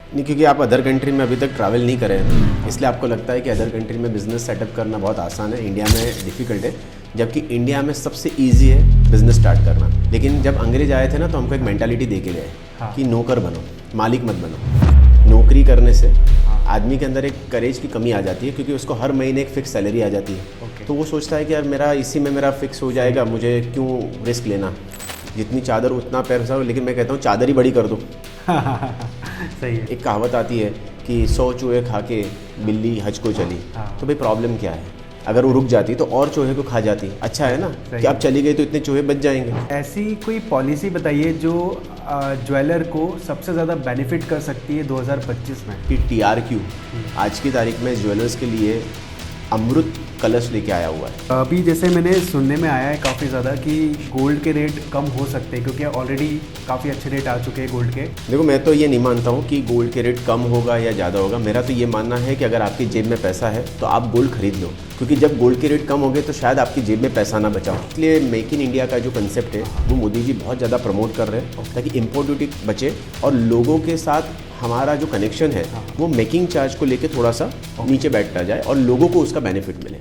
नहीं, क्योंकि आप अदर कंट्री में अभी तक ट्रैवल नहीं करे हैं, इसलिए आपको लगता है कि अदर कंट्री में बिज़नेस सेटअप करना बहुत आसान है, इंडिया में डिफ़िकल्ट है। जबकि इंडिया में सबसे इजी है बिज़नेस स्टार्ट करना। लेकिन जब अंग्रेज आए थे ना, तो हमको एक मेंटालिटी दे के गए कि नौकर बनो, मालिक मत बनो। नौकरी करने से आदमी के अंदर एक करेज की कमी आ जाती है, क्योंकि उसको हर महीने एक फ़िक्स सैलरी आ जाती है। तो वो सोचता है कि यार मेरा इसी में मेरा फिक्स हो जाएगा, मुझे क्यों रिस्क लेना, जितनी चादर उतना पैर फंसाओ। लेकिन मैं कहता हूँ चादर ही बड़ी कर दो। सही है। एक कहावत आती है कि 100 चूहे खा के बिल्ली हज को चली। तो भाई प्रॉब्लम क्या है, अगर वो रुक जाती तो और चूहे को खा जाती। अच्छा है ना कि अब चली गई तो इतने चूहे बच जाएंगे। ऐसी कोई पॉलिसी बताइए जो ज्वेलर को सबसे ज़्यादा बेनिफिट कर सकती है 2025 में। कि TRQ आज की तारीख में ज्वेलर्स के लिए अमृत कलश लेके आया हुआ है। अभी जैसे मैंने सुनने में आया है काफ़ी ज़्यादा कि गोल्ड के रेट कम हो सकते हैं, क्योंकि ऑलरेडी काफ़ी अच्छे रेट आ चुके हैं गोल्ड के। देखो, मैं तो ये नहीं मानता हूँ कि गोल्ड के रेट कम होगा या ज़्यादा होगा। मेरा तो ये मानना है कि अगर आपकी जेब में पैसा है तो आप गोल्ड खरीद लो, क्योंकि जब गोल्ड के रेट कम होंगे तो शायद आपकी जेब में पैसा ना बचाओ। इसलिए मेक इन इंडिया का जो कंसेप्ट है वो मोदी जी बहुत ज़्यादा प्रमोट कर रहे हैं, ताकि इम्पोर्ट ड्यूटी बचे और लोगों के साथ हमारा जो कनेक्शन है वो मेकिंग चार्ज को लेके थोड़ा सा नीचे बैठता जाए और लोगों को उसका बेनिफिट मिले।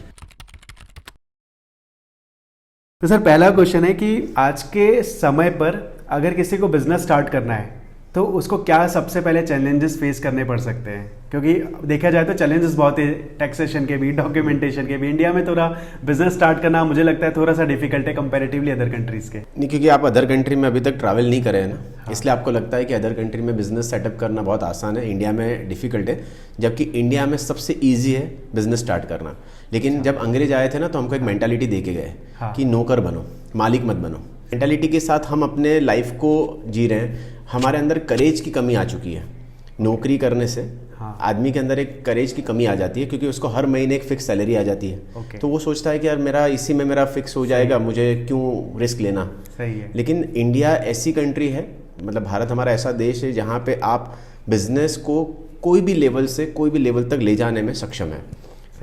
तो सर, पहला क्वेश्चन है कि आज के समय पर अगर किसी को बिजनेस स्टार्ट करना है तो उसको क्या सबसे पहले चैलेंजेस फेस करने पड़ सकते हैं? क्योंकि देखा जाए तो चैलेंजेस बहुत है, टैक्सेशन के भी, डॉक्यूमेंटेशन के भी। इंडिया में थोड़ा बिजनेस स्टार्ट करना मुझे लगता है थोड़ा सा डिफिकल्ट है कंपैरेटिवली अदर कंट्रीज़ के। नहीं, क्योंकि आप अदर कंट्री में अभी तक ट्रैवल नहीं करे हैं ना, इसलिए आपको लगता है कि अदर कंट्री में बिज़नेस सेटअप करना बहुत आसान है, इंडिया में डिफ़िकल्ट है। जबकि इंडिया में सबसे ईजी है बिज़नेस स्टार्ट करना। लेकिन जब अंग्रेज आए थे ना, तो हमको एक मेंटालिटी दे के गए कि नौकर बनो, मालिक मत बनो। मेंटालिटी के साथ हम अपने लाइफ को जी रहे हैं। हमारे अंदर करेज की कमी आ चुकी है। नौकरी करने से आदमी के अंदर एक करेज की कमी आ जाती है, क्योंकि उसको हर महीने एक फिक्स सैलरी आ जाती है। तो वो सोचता है कि यार मेरा इसी में मेरा फिक्स हो जाएगा, मुझे क्यों रिस्क लेना। सही है। लेकिन इंडिया ऐसी कंट्री है, मतलब भारत हमारा ऐसा देश है जहाँ पे आप बिजनेस को कोई भी लेवल से कोई भी लेवल तक ले जाने में सक्षम है।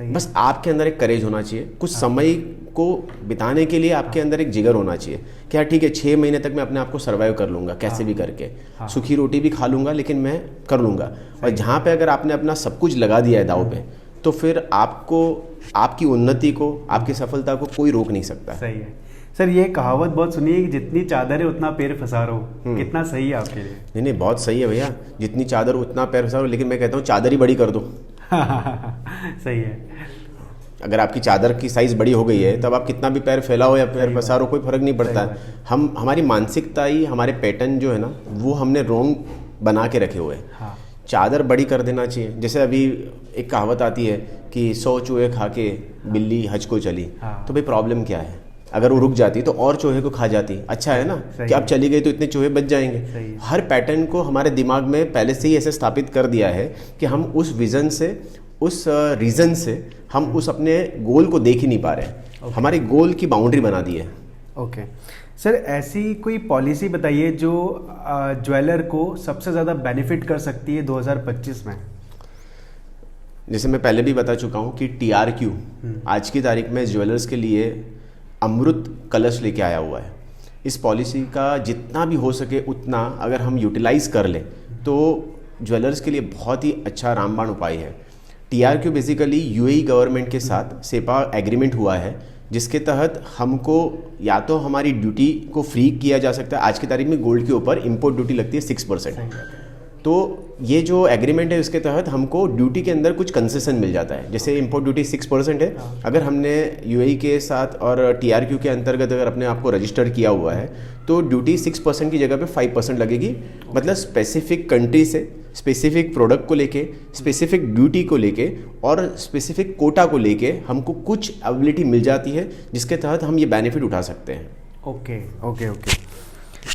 बस आपके अंदर एक करेज होना चाहिए, कुछ समय को बिताने के लिए आपके अंदर एक जिगर होना चाहिए। क्या ठीक है, 6 महीने तक मैं अपने आप को सर्वाइव कर लूँगा कैसे भी करके, सूखी रोटी भी खा लूँगा, लेकिन मैं कर लूँगा। और जहाँ पे अगर आपने अपना सब कुछ लगा दिया है दाव पे, तो फिर आपको आपकी उन्नति को, आपकी सफलता को कोई रोक नहीं सकता। सही है। सर, ये कहावत बहुत सुनी है कि जितनी चादर है उतना पैर फंसारो। कितना सही है आपके लिए? नहीं, बहुत सही है भैया, जितनी चादर उतना पैर फंसारो। लेकिन मैं कहता हूँ चादर ही बड़ी कर दो। सही है। अगर आपकी चादर की साइज़ बड़ी हो गई है, तब आप कितना भी पैर फैलाओ या पैर पसारो, कोई फर्क नहीं पड़ता है। हमारी मानसिकता ही, हमारे पैटर्न जो है ना, वो हमने रॉन्ग बना के रखे हुए हैं। चादर बड़ी कर देना चाहिए। जैसे अभी एक कहावत आती है कि 100 चूहे खा के बिल्ली हज को चली। तो भाई प्रॉब्लम क्या है, अगर वो रुक जाती तो और चूहे को खा जाती। अच्छा है ना कि अब चली गई तो इतने चूहे बच जाएंगे। हर पैटर्न को हमारे दिमाग में पहले से ही ऐसे स्थापित कर दिया है कि हम उस विजन से, उस रीज़न से हम उस अपने गोल को देख ही नहीं पा रहे। हमारे गोल की बाउंड्री बना दी है। ओके सर, ऐसी कोई पॉलिसी बताइए जो ज्वेलर को सबसे ज़्यादा बेनिफिट कर सकती है 2025 में। जैसे मैं पहले भी बता चुका हूँ कि TRQ आज की तारीख में ज्वेलर्स के लिए अमृत कलश लेके आया हुआ है। इस पॉलिसी का जितना भी हो सके उतना अगर हम यूटिलाइज़ कर लें तो ज्वेलर्स के लिए बहुत ही अच्छा रामबाण उपाय है। TRQ बेसिकली UAE गवर्नमेंट के साथ सेपा एग्रीमेंट हुआ है, जिसके तहत हमको या तो हमारी ड्यूटी को फ्री किया जा सकता है। आज की तारीख में गोल्ड के ऊपर इंपोर्ट ड्यूटी लगती है 6%। तो ये जो एग्रीमेंट है उसके तहत हमको ड्यूटी के अंदर कुछ कंसेशन मिल जाता है। जैसे इंपोर्ट ड्यूटी 6% है, अगर हमने UAE के साथ और TRQ के अंतर्गत अगर अपने आप को रजिस्टर किया हुआ है तो ड्यूटी 6% की जगह पे 5% लगेगी। मतलब स्पेसिफिक कंट्री से, स्पेसिफिक प्रोडक्ट को लेके, स्पेसिफिक ड्यूटी को लेके और स्पेसिफिक कोटा को लेके हमको कुछ एबिलिटी मिल जाती है, जिसके तहत हम ये बेनिफिट उठा सकते हैं। ओके ओके ओके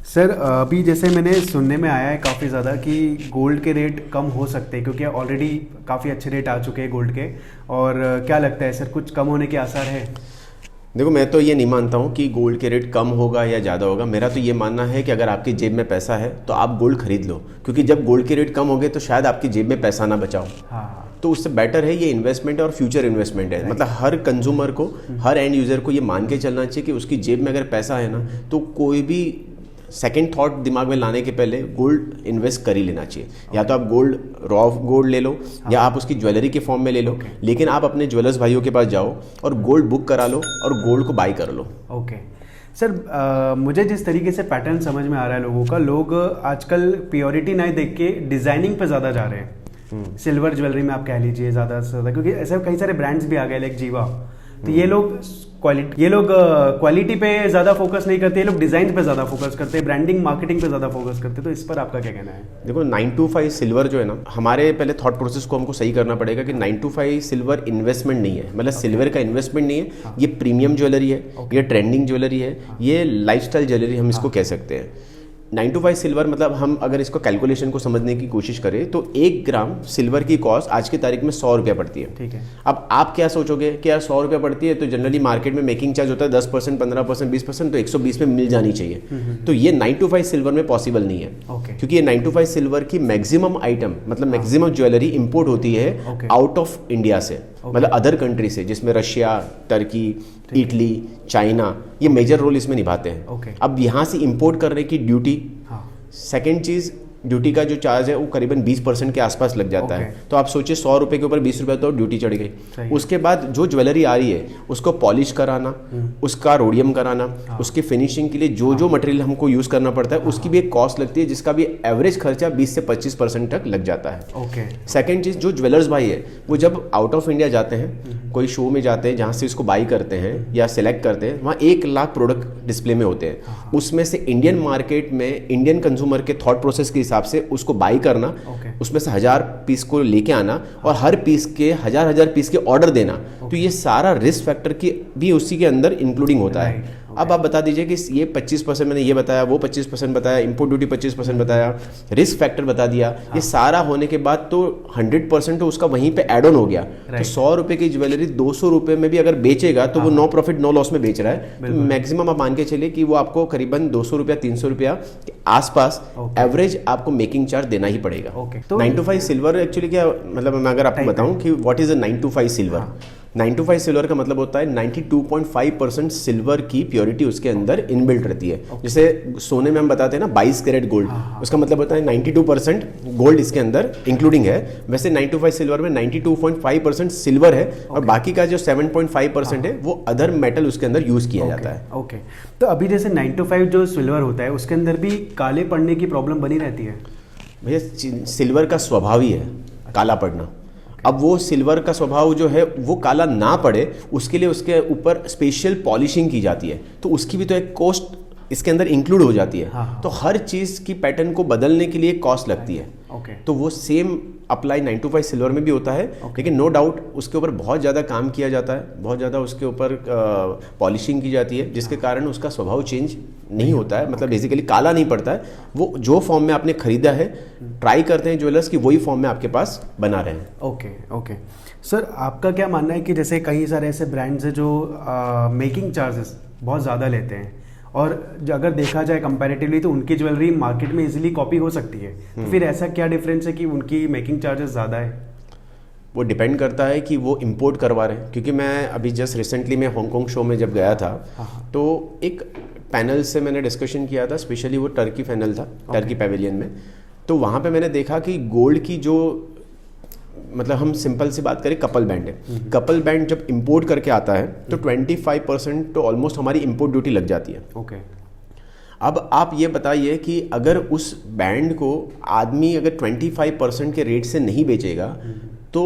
सर, अभी जैसे मैंने सुनने में आया है काफ़ी ज़्यादा कि गोल्ड के रेट कम हो सकते हैं, क्योंकि ऑलरेडी काफ़ी अच्छे रेट आ चुके हैं गोल्ड के। और क्या लगता है सर, कुछ कम होने के आसार है? देखो, मैं तो ये नहीं मानता हूँ कि गोल्ड के रेट कम होगा या ज़्यादा होगा। मेरा तो ये मानना है कि अगर आपकी जेब में पैसा है तो आप गोल्ड खरीद लो, क्योंकि जब गोल्ड के रेट कम होंगे तो शायद आपकी जेब में पैसा ना बचाओ। तो उससे बेटर है ये इन्वेस्टमेंट है और फ्यूचर इन्वेस्टमेंट है। मतलब हर कंज्यूमर को, हर एंड यूज़र को ये मान के चलना चाहिए कि उसकी जेब में अगर पैसा है ना, तो कोई भी सेकंड थॉट दिमाग में लाने के पहले गोल्ड इन्वेस्ट कर ही लेना चाहिए। या तो आप गोल्ड रॉ गोल्ड ले लो या आप उसकी ज्वेलरी के फॉर्म में ले लो, लेकिन आप अपने ज्वेलर्स भाइयों के पास जाओ और गोल्ड बुक करा लो और गोल्ड को बाई कर लो। ओके सर, मुझे जिस तरीके से पैटर्न समझ में आ रहा है लोगों का, लोग आजकल प्योरिटी नहीं देख के डिजाइनिंग पे ज़्यादा जा रहे हैं। सिल्वर ज्वेलरी में आप कह लीजिए ज़्यादा से ज़्यादा, क्योंकि ऐसे कई सारे ब्रांड्स भी आ गए लाइक जीवा। तो ये लोग क्वालिटी पे ज़्यादा फोकस नहीं करते, ये लोग डिज़ाइन पे ज़्यादा फोकस करते हैं, ब्रांडिंग मार्केटिंग पे ज़्यादा फोकस करते हैं। तो इस पर आपका क्या कहना है? देखो 925 सिल्वर जो है ना, हमारे पहले थॉट प्रोसेस को हमको सही करना पड़ेगा कि 925 सिल्वर इन्वेस्टमेंट नहीं है, मतलब सिल्वर का इन्वेस्टमेंट नहीं है। ये प्रीमियम ज्वेलरी है, ये ट्रेंडिंग ज्वेलरी है, ये लाइफस्टाइल ज्वेलरी हम इसको कह सकते हैं। 925 सिल्वर मतलब हम अगर इसको कैलकुलेशन को समझने की कोशिश करें तो 1 ग्राम सिल्वर की कॉस्ट आज की तारीख में 100 रुपया पड़ती है। ठीक है। अब आप क्या सोचोगे कि यार 100 रुपया पड़ती है तो जनरली मार्केट में मेकिंग चार्ज होता है 10%, 15%, 20%, तो 120 में मिल जानी चाहिए। तो ये 925 सिल्वर में पॉसिबल नहीं है, क्योंकि ये 925 सिल्वर की मैक्सिमम आइटम मतलब मैक्सिमम ज्वेलरी इंपोर्ट होती है आउट ऑफ इंडिया से, मतलब अदर कंट्री से, जिसमें रशिया, टर्की, इटली, चाइना ये मेजर रोल इसमें निभाते हैं। अब यहाँ से इंपोर्ट करने की ड्यूटी, सेकेंड चीज़ ड्यूटी का जो चार्ज है वो करीबन 20% के आसपास लग जाता है। तो आप सोचिए 100 रुपये के ऊपर 20 रुपये तो ड्यूटी चढ़ गई। उसके बाद जो ज्वेलरी आ रही है उसको पॉलिश कराना, उसका रोडियम कराना, उसकी फिनिशिंग के लिए जो जो मटेरियल हमको यूज़ करना पड़ता है उसकी भी एक कॉस्ट लगती है, जिसका भी एवरेज खर्चा 20 से 25% तक लग जाता है। सेकेंड चीज़, जो ज्वेलर्स भाई है वो जब आउट ऑफ इंडिया जाते हैं, कोई शो में जाते हैं जहाँ से इसको बाई करते हैं या सिलेक्ट करते हैं, वहाँ 1 लाख प्रोडक्ट डिस्प्ले में होते हैं। उसमें से इंडियन मार्केट में इंडियन कंज्यूमर के थॉट प्रोसेस के हिसाब से उसको बाई करना, उसमें से 1000 पीस को लेके आना और हर पीस के 1000 पीस के ऑर्डर देना, तो ये सारा रिस्क फैक्टर की भी उसी के अंदर इंक्लूडिंग होता है। अब आप बता दीजिए कि ये 25% मैंने ये बताया, वो 25% बताया, इंपोर्ट ड्यूटी 25% बताया, रिस्क फैक्टर बता दिया, ये सारा होने के बाद तो 100% तो उसका वहीं पे एड ऑन हो गया। तो 100 रुपये की ज्वेलरी 200 रुपये में भी अगर बेचेगा तो वो नो प्रॉफिट नो लॉस में बेच रहा है। तो मैक्सिमम आप मान के चलिए कि वो आपको करीबन 200 रुपया 300 रुपया के आसपास एवरेज आपको मेकिंग चार्ज देना ही पड़ेगा। 925 सिल्वर एक्चुअली क्या मतलब, मैं अगर आपको बताऊं कि what is a 925 silver, 925 silver का मतलब होता है 92.5% सिल्वर की प्योरिटी उसके अंदर इनबिल्ट रहती है। जैसे सोने में हम बताते हैं ना 22 कैरेट गोल्ड, उसका मतलब होता है 92% गोल्ड इसके अंदर इंक्लूडिंग है। वैसे 925 सिल्वर में 92.5% सिल्वर है और बाकी का जो 7.5% है वो अदर मेटल उसके अंदर यूज किया जाता है। तो अभी जैसे 925 जो सिल्वर होता है उसके अंदर भी काले पड़ने की प्रॉब्लम बनी रहती है? भैया सिल्वर का स्वभाव ही है काला पड़ना। अब वो सिल्वर का स्वभाव जो है वो काला ना पड़े उसके लिए उसके ऊपर स्पेशल पॉलिशिंग की जाती है, तो उसकी भी तो एक कॉस्ट इसके अंदर इंक्लूड हो जाती है। तो हर चीज़ की पैटर्न को बदलने के लिए कॉस्ट लगती है। तो वो सेम अप्लाई 925 सिल्वर में भी होता है। लेकिन नो डाउट उसके ऊपर बहुत ज़्यादा काम किया जाता है, बहुत ज़्यादा उसके ऊपर पॉलिशिंग की जाती है, जिसके कारण उसका स्वभाव चेंज नहीं होता है, मतलब बेसिकली काला नहीं पड़ता है। वो जो फॉर्म में आपने खरीदा है ट्राई करते हैं ज्वेलर्स की वही फॉर्म में आपके पास बना रहे हैं। ओके सर, आपका क्या मानना है कि जैसे कई सारे ऐसे ब्रांड्स हैं जो मेकिंग चार्जेस बहुत ज़्यादा लेते हैं और अगर देखा जाए कंपैरेटिवली तो उनकी ज्वेलरी मार्केट में इजीली कॉपी हो सकती है, तो फिर ऐसा क्या डिफरेंस है कि उनकी मेकिंग चार्जेस ज़्यादा है? वो डिपेंड करता है कि वो इंपोर्ट करवा रहे हैं। क्योंकि मैं अभी जस्ट रिसेंटली मैं हांगकांग शो में जब गया था तो एक पैनल से मैंने डिस्कशन किया था, स्पेशली वो टर्की पैनल था, टर्की पैवेलियन में। तो वहाँ पे मैंने देखा कि गोल्ड की जो मतलब हम सिंपल सी बात करें कपल बैंड है, कपल बैंड जब इंपोर्ट करके आता है तो 25% तो ऑलमोस्ट हमारी इंपोर्ट ड्यूटी लग जाती है। अब आप ये बताइए कि अगर उस बैंड को आदमी अगर 25% के रेट से नहीं बेचेगा तो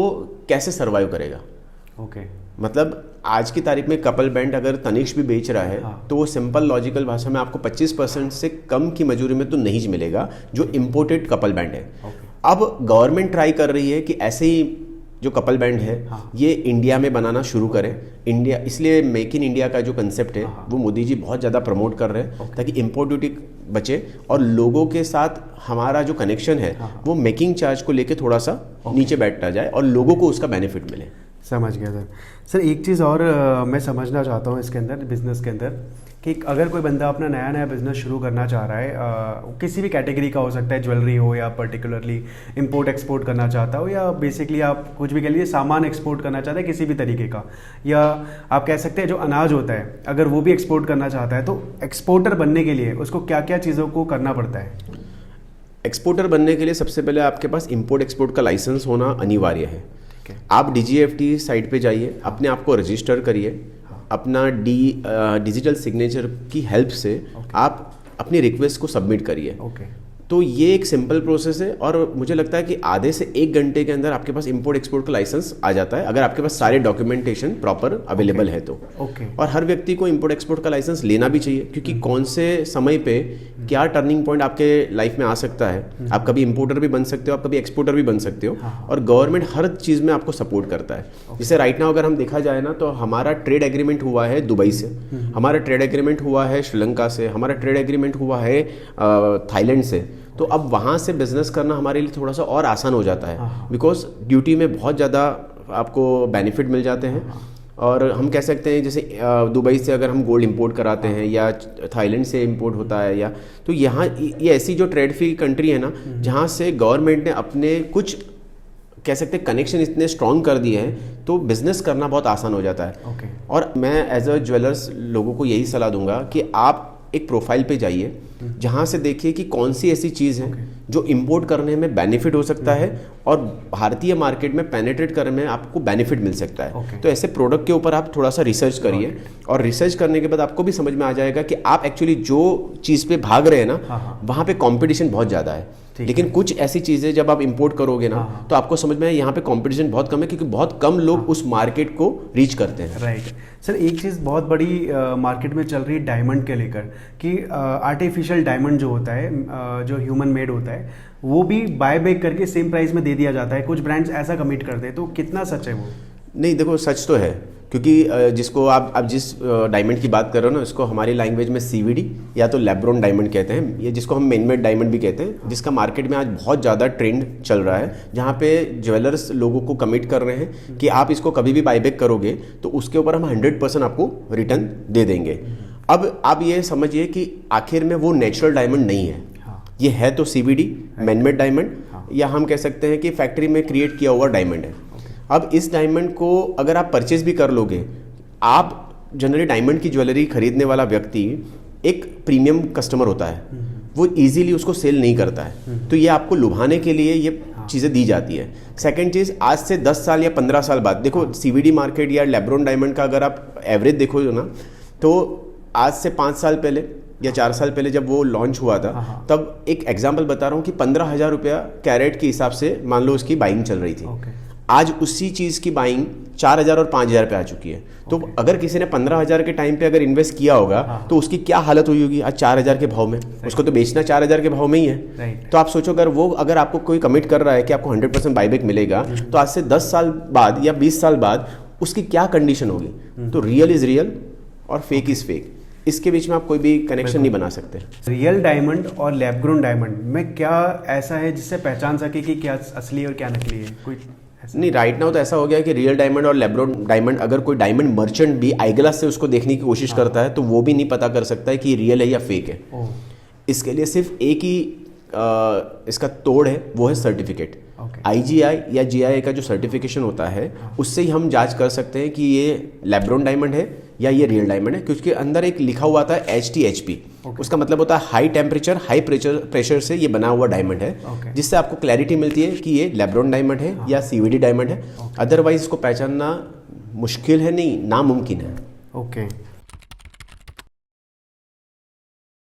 कैसे सर्वाइव करेगा? मतलब आज की तारीख में कपल बैंड अगर तनिष्क भी बेच रहा है तो वो सिंपल लॉजिकल भाषा में आपको 25% से कम की मजूरी में तो नहीं मिलेगा जो इम्पोर्टेड कपल बैंड है। अब गवर्नमेंट ट्राई कर रही है कि ऐसे ही जो कपल बैंड है ये इंडिया में बनाना शुरू करें। इंडिया इसलिए मेक इन इंडिया का जो कंसेप्ट है वो मोदी जी बहुत ज़्यादा प्रमोट कर रहे हैं ताकि इम्पोर्ट ड्यूटी बचे और लोगों के साथ हमारा जो कनेक्शन है वो मेकिंग चार्ज को लेके थोड़ा सा नीचे बैठता जाए और लोगों को उसका बेनिफिट मिले। समझ गया सर। एक चीज़ और मैं समझना चाहता हूँ इसके अंदर बिजनेस के अंदर कि अगर कोई बंदा अपना नया नया बिजनेस शुरू करना चाह रहा है, किसी भी कैटेगरी का हो सकता है, ज्वेलरी हो या पर्टिकुलरली इंपोर्ट एक्सपोर्ट करना चाहता हो, या बेसिकली आप कुछ भी कह लीजिए सामान एक्सपोर्ट करना चाहता है किसी भी तरीके का, या आप कह सकते हैं जो अनाज होता है अगर वो भी एक्सपोर्ट करना चाहता है, तो एक्सपोर्टर बनने के लिए उसको क्या क्या चीज़ों को करना पड़ता है? एक्सपोर्टर बनने के लिए सबसे पहले आपके पास इंपोर्ट एक्सपोर्ट का लाइसेंस होना अनिवार्य है। आप DGFT साइट पे जाइए, अपने आप को रजिस्टर करिए, अपना डिजिटल सिग्नेचर की हेल्प से आप अपनी रिक्वेस्ट को सबमिट करिए। तो ये एक सिंपल प्रोसेस है और मुझे लगता है कि आधे से 1 घंटे के अंदर आपके पास इंपोर्ट एक्सपोर्ट का लाइसेंस आ जाता है, अगर आपके पास सारे डॉक्यूमेंटेशन प्रॉपर अवेलेबल है तो। और हर व्यक्ति को इंपोर्ट एक्सपोर्ट का लाइसेंस लेना भी चाहिए, क्योंकि कौन से समय पे क्या टर्निंग पॉइंट आपके लाइफ में आ सकता है। आप कभी इंपोर्टर भी बन सकते हो, आप कभी एक्सपोर्टर भी बन सकते हो, और गवर्नमेंट हर चीज़ में आपको सपोर्ट करता है। जैसे राइट नाउ अगर हम देखा जाए ना, तो हमारा ट्रेड एग्रीमेंट हुआ है दुबई से, हमारा ट्रेड एग्रीमेंट हुआ है श्रीलंका से, हमारा ट्रेड एग्रीमेंट हुआ है थाईलैंड से। तो अब वहाँ से बिजनेस करना हमारे लिए थोड़ा सा और आसान हो जाता है, बिकॉज ड्यूटी में बहुत ज़्यादा आपको बेनिफिट मिल जाते हैं। और हम कह सकते हैं जैसे दुबई से अगर हम गोल्ड इंपोर्ट कराते हैं या थाईलैंड से इंपोर्ट होता है, या तो यहाँ ये ऐसी जो ट्रेड फ्री कंट्री है ना, जहाँ से गवर्नमेंट ने अपने कुछ कह सकते हैं कनेक्शन इतने स्ट्रॉन्ग कर दिए हैं, तो बिजनेस करना बहुत आसान हो जाता है। और मैं एज अ ज्वेलर्स लोगों को यही सलाह दूंगा कि आप एक प्रोफाइल पे जाइए, जहाँ से देखिए कि कौन सी ऐसी चीज़ है जो इंपोर्ट करने में बेनिफिट हो सकता है और भारतीय मार्केट में पेनिट्रेट करने में आपको बेनिफिट मिल सकता है। तो ऐसे प्रोडक्ट के ऊपर आप थोड़ा सा रिसर्च करिए, और रिसर्च करने के बाद आपको भी समझ में आ जाएगा कि आप एक्चुअली जो चीज़ पे भाग रहे हैं ना, वहाँ पे कंपटीशन बहुत ज़्यादा है। लेकिन कुछ ऐसी चीज़ें जब आप इंपोर्ट करोगे ना, तो आपको समझ में आए यहाँ पे कंपटीशन बहुत कम है, क्योंकि बहुत कम लोग उस मार्केट को रीच करते हैं। राइट सर, एक चीज़ बहुत बड़ी मार्केट में चल रही है डायमंड के लेकर, कि आर्टिफिशियल डायमंड जो होता है, जो ह्यूमन मेड होता है, वो भी बाय बैक करके सेम प्राइस में दे दिया जाता है। कुछ ब्रांड्स ऐसा कमिट करते हैं, तो कितना सच है वो? नहीं, देखो सच तो है, क्योंकि जिसको आप जिस डायमंड की बात कर रहे हो ना, इसको हमारी लैंग्वेज में CVD या तो लैब्रोन डायमंड कहते हैं, या जिसको हम मैनमेड डायमंड भी कहते हैं, जिसका मार्केट में आज बहुत ज़्यादा ट्रेंड चल रहा है, जहाँ पे ज्वेलर्स लोगों को कमिट कर रहे हैं कि आप इसको कभी भी बाईबैक करोगे तो उसके ऊपर हम 100% आपको रिटर्न दे देंगे। अब आप ये समझिए कि आखिर में वो नेचुरल डायमंड नहीं है, ये है तो CVD मैनमेड डायमंड, या हम कह सकते हैं कि फैक्ट्री में क्रिएट किया हुआ डायमंड है। अब इस डायमंड को अगर आप परचेज भी कर लोगे, आप जनरली डायमंड की ज्वेलरी खरीदने वाला व्यक्ति एक प्रीमियम कस्टमर होता है, वो इजीली उसको सेल नहीं करता है, तो ये आपको लुभाने के लिए ये चीज़ें दी जाती है। सेकंड चीज़, आज से 10 साल या 15 साल बाद देखो CVD मार्केट या लैब्रोन डायमंड का अगर आप एवरेज देखो ना, तो आज से 5 साल पहले या 4 साल पहले जब वो लॉन्च हुआ था, तब एक एग्जाम्पल बता रहा हूँ कि 15,000 रुपया कैरेट के हिसाब से मान लो उसकी बाइंग चल रही थी। आज उसी चीज़ की बाइंग 4,000 और 5,000 पे आ चुकी है। तो अगर किसी ने 15,000 के टाइम पे अगर इन्वेस्ट किया होगा, तो उसकी क्या हालत हुई होगी आज 4,000 के भाव में। उसको तो बेचना 4,000 के भाव में ही है। तो आप सोचो, अगर आपको कोई कमिट कर रहा है कि आपको 100% बाईबैक मिलेगा, तो आज से 10 साल बाद या 20 साल बाद उसकी क्या कंडीशन होगी। तो रियल इज़ रियल और फेक इज़ फेक, इसके बीच में आप कोई भी कनेक्शन नहीं बना सकते। रियल डायमंड और लैब ग्रोन डायमंड में क्या ऐसा है जिससे पहचान सके कि क्या असली और क्या नकली है? कोई नहीं, राइट नाउ तो ऐसा हो गया कि रियल डायमंड और लैब्रोन डायमंड, अगर कोई डायमंड मर्चेंट भी आई ग्लास से उसको देखने की कोशिश करता है, तो वो भी नहीं पता कर सकता है कि रियल है या फेक है। इसके लिए सिर्फ एक ही इसका तोड़ है, वो है सर्टिफिकेट। IGI या GIA का जो सर्टिफिकेशन होता है, उससे ही हम जांच कर सकते हैं कि ये लैब्रोन डायमंड है या ये रियल डायमंड है, क्योंकि अंदर एक लिखा हुआ था HTHP। उसका मतलब होता है हाई टेम्परेचर हाई प्रेशर से ये बना हुआ डायमंड है, जिससे आपको क्लैरिटी मिलती है कि ये लैब्रोन डायमंड है या CVD डायमंड है। अदरवाइज इसको पहचानना मुश्किल है, नहीं नामुमकिन है। ओके।